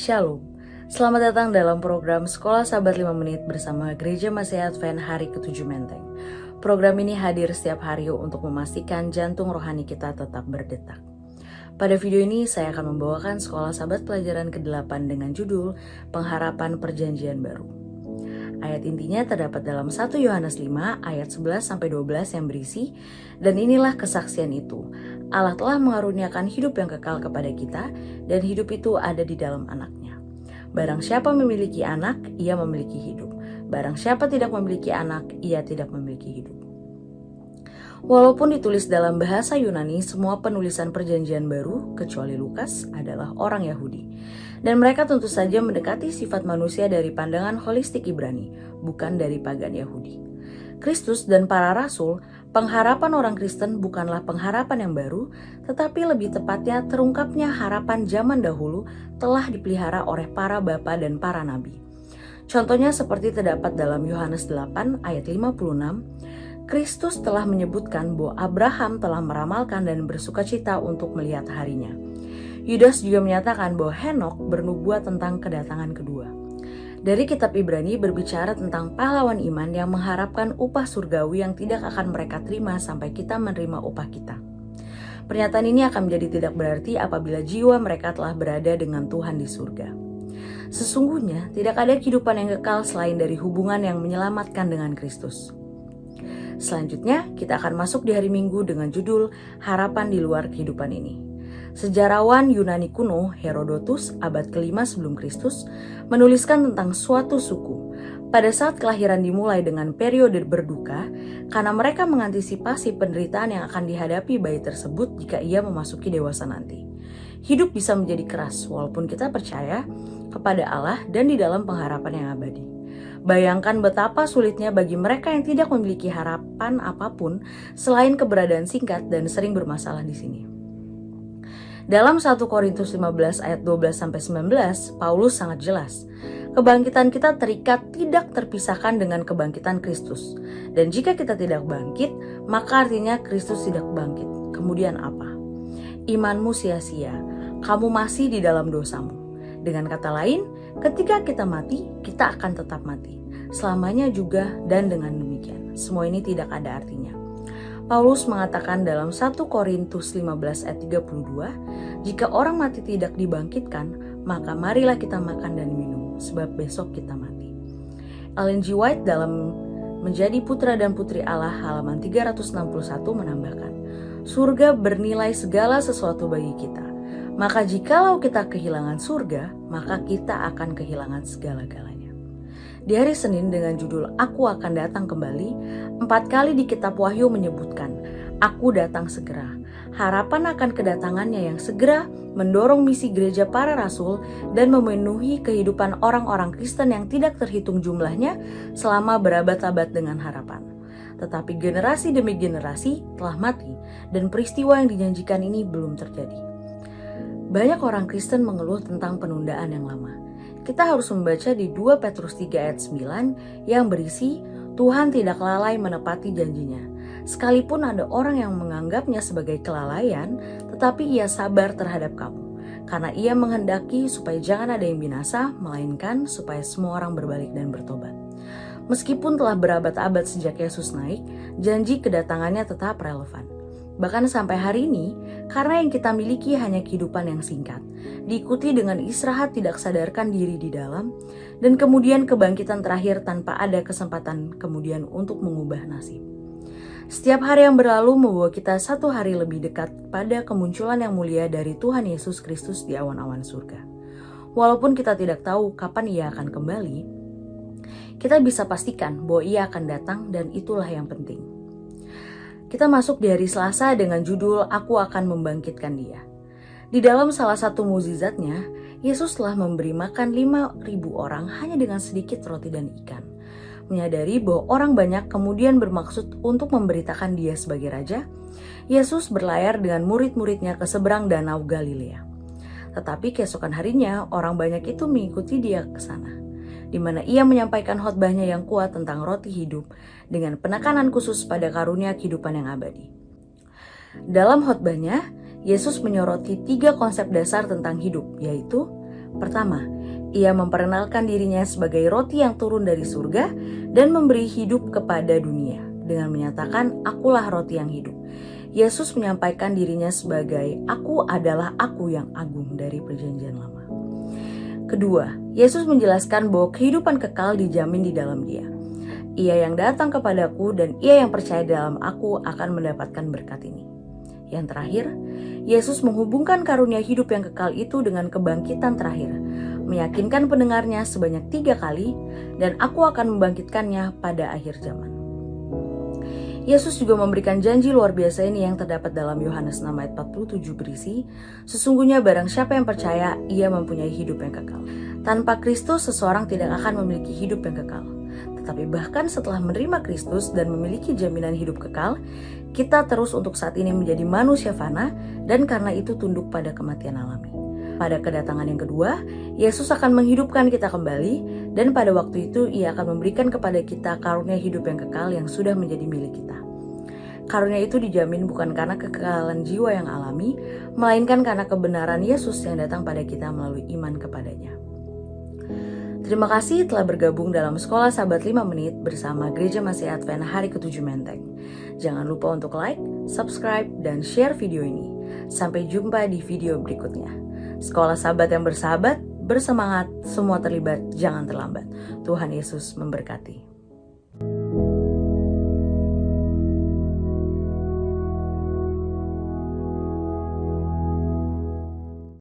Shalom, selamat datang dalam program Sekolah Sahabat 5 Menit bersama Gereja Masih Advent hari ke-7 Menteng. Program ini hadir setiap hari untuk memastikan jantung rohani kita tetap berdetak. Pada video ini saya akan membawakan Sekolah Sahabat pelajaran ke-8 dengan judul Pengharapan Perjanjian Baru. Ayat intinya terdapat dalam 1 Yohanes 5 ayat 11-12 yang berisi, "Dan inilah kesaksian itu, Allah telah mengaruniakan hidup yang kekal kepada kita, dan hidup itu ada di dalam anaknya. Barang siapa memiliki anak, ia memiliki hidup. Barang siapa tidak memiliki anak, ia tidak memiliki hidup." Walaupun ditulis dalam bahasa Yunani, semua penulisan perjanjian baru, kecuali Lukas, adalah orang Yahudi. Dan mereka tentu saja mendekati sifat manusia dari pandangan holistik Ibrani, bukan dari pagan Yahudi. Kristus dan para rasul, pengharapan orang Kristen bukanlah pengharapan yang baru, tetapi lebih tepatnya terungkapnya harapan zaman dahulu telah dipelihara oleh para bapa dan para nabi. Contohnya seperti terdapat dalam Yohanes 8 ayat 56, Kristus telah menyebutkan bahwa Abraham telah meramalkan dan bersukacita untuk melihat harinya. Yudas juga menyatakan bahwa Henokh bernubuat tentang kedatangan kedua. Dari kitab Ibrani berbicara tentang pahlawan iman yang mengharapkan upah surgawi yang tidak akan mereka terima sampai kita menerima upah kita. Pernyataan ini akan menjadi tidak berarti apabila jiwa mereka telah berada dengan Tuhan di surga. Sesungguhnya tidak ada kehidupan yang kekal selain dari hubungan yang menyelamatkan dengan Kristus. Selanjutnya, kita akan masuk di hari Minggu dengan judul Harapan di Luar Kehidupan Ini. Sejarawan Yunani kuno Herodotus abad ke-5 sebelum Kristus menuliskan tentang suatu suku. Pada saat kelahiran dimulai dengan periode berduka, karena mereka mengantisipasi penderitaan yang akan dihadapi bayi tersebut jika ia memasuki dewasa nanti. Hidup bisa menjadi keras walaupun kita percaya kepada Allah dan di dalam pengharapan yang abadi. Bayangkan betapa sulitnya bagi mereka yang tidak memiliki harapan apapun selain keberadaan singkat dan sering bermasalah di sini. Dalam 1 Korintus 15 ayat 12-19, Paulus sangat jelas, kebangkitan kita terikat tidak terpisahkan dengan kebangkitan Kristus. Dan jika kita tidak bangkit, maka artinya Kristus tidak bangkit. Kemudian apa? Imanmu sia-sia, kamu masih di dalam dosamu. Dengan kata lain, ketika kita mati, kita akan tetap mati. Selamanya juga dan dengan demikian. Semua ini tidak ada artinya. Paulus mengatakan dalam 1 Korintus 15 ayat 32, "Jika orang mati tidak dibangkitkan, maka marilah kita makan dan minum, sebab besok kita mati." Ellen G. White dalam Menjadi Putra dan Putri Allah halaman 361 menambahkan, "Surga bernilai segala sesuatu bagi kita. Maka jikalau kita kehilangan surga, maka kita akan kehilangan segala-galanya." Di hari Senin dengan judul Aku Akan Datang Kembali, 4 kali di kitab Wahyu menyebutkan, "Aku datang segera." Harapan akan kedatangannya yang segera mendorong misi gereja para rasul dan memenuhi kehidupan orang-orang Kristen yang tidak terhitung jumlahnya selama berabad-abad dengan harapan. Tetapi generasi demi generasi telah mati dan peristiwa yang dijanjikan ini belum terjadi. Banyak orang Kristen mengeluh tentang penundaan yang lama. Kita harus membaca di 2 Petrus 3 ayat 9 yang berisi, "Tuhan tidak lalai menepati janjinya. Sekalipun ada orang yang menganggapnya sebagai kelalaian, tetapi ia sabar terhadap kamu. Karena ia menghendaki supaya jangan ada yang binasa, melainkan supaya semua orang berbalik dan bertobat." Meskipun telah berabad-abad sejak Yesus naik, janji kedatangannya tetap relevan. Bahkan sampai hari ini, karena yang kita miliki hanya kehidupan yang singkat, diikuti dengan istirahat tidak sadarkan diri di dalam, dan kemudian kebangkitan terakhir tanpa ada kesempatan kemudian untuk mengubah nasib. Setiap hari yang berlalu membawa kita satu hari lebih dekat pada kemunculan yang mulia dari Tuhan Yesus Kristus di awan-awan surga. Walaupun kita tidak tahu kapan ia akan kembali, kita bisa pastikan bahwa ia akan datang dan itulah yang penting. Kita masuk di hari Selasa dengan judul Aku Akan Membangkitkan Dia. Di dalam salah satu mukjizatnya, Yesus telah memberi makan 5.000 orang hanya dengan sedikit roti dan ikan. Menyadari bahwa orang banyak kemudian bermaksud untuk memberitakan Dia sebagai Raja, Yesus berlayar dengan murid-muridnya ke seberang danau Galilea. Tetapi keesokan harinya, orang banyak itu mengikuti Dia ke sana, di mana ia menyampaikan khotbahnya yang kuat tentang roti hidup dengan penekanan khusus pada karunia kehidupan yang abadi. Dalam khotbahnya, Yesus menyoroti 3 konsep dasar tentang hidup, yaitu pertama, Ia memperkenalkan dirinya sebagai roti yang turun dari surga dan memberi hidup kepada dunia. Dengan menyatakan, "Akulah roti yang hidup." Yesus menyampaikan dirinya sebagai "Aku adalah Aku yang agung" dari Perjanjian Lama. Kedua, Yesus menjelaskan bahwa kehidupan kekal dijamin di dalam Dia. Ia yang datang kepadaku dan ia yang percaya dalam Aku akan mendapatkan berkat ini. Yang terakhir, Yesus menghubungkan karunia hidup yang kekal itu dengan kebangkitan terakhir, meyakinkan pendengarnya sebanyak 3 kali, dan Aku akan membangkitkannya pada akhir zaman. Yesus juga memberikan janji luar biasa ini yang terdapat dalam Yohanes 6 ayat 47 berisi, "Sesungguhnya barang siapa yang percaya, ia mempunyai hidup yang kekal. Tanpa Kristus seseorang tidak akan memiliki hidup yang kekal. Tetapi bahkan setelah menerima Kristus dan memiliki jaminan hidup kekal, kita terus untuk saat ini menjadi manusia fana dan karena itu tunduk pada kematian alami." Pada kedatangan yang kedua, Yesus akan menghidupkan kita kembali dan pada waktu itu Ia akan memberikan kepada kita karunia hidup yang kekal yang sudah menjadi milik kita. Karunia itu dijamin bukan karena kekekalan jiwa yang alami, melainkan karena kebenaran Yesus yang datang pada kita melalui iman kepadanya. Terima kasih telah bergabung dalam Sekolah Sahabat 5 Menit bersama Gereja Masih Advent Hari ke-7 Menteng. Jangan lupa untuk like, subscribe, dan share video ini. Sampai jumpa di video berikutnya. Sekolah Sahabat yang bersahabat, bersemangat, semua terlibat, jangan terlambat. Tuhan Yesus memberkati.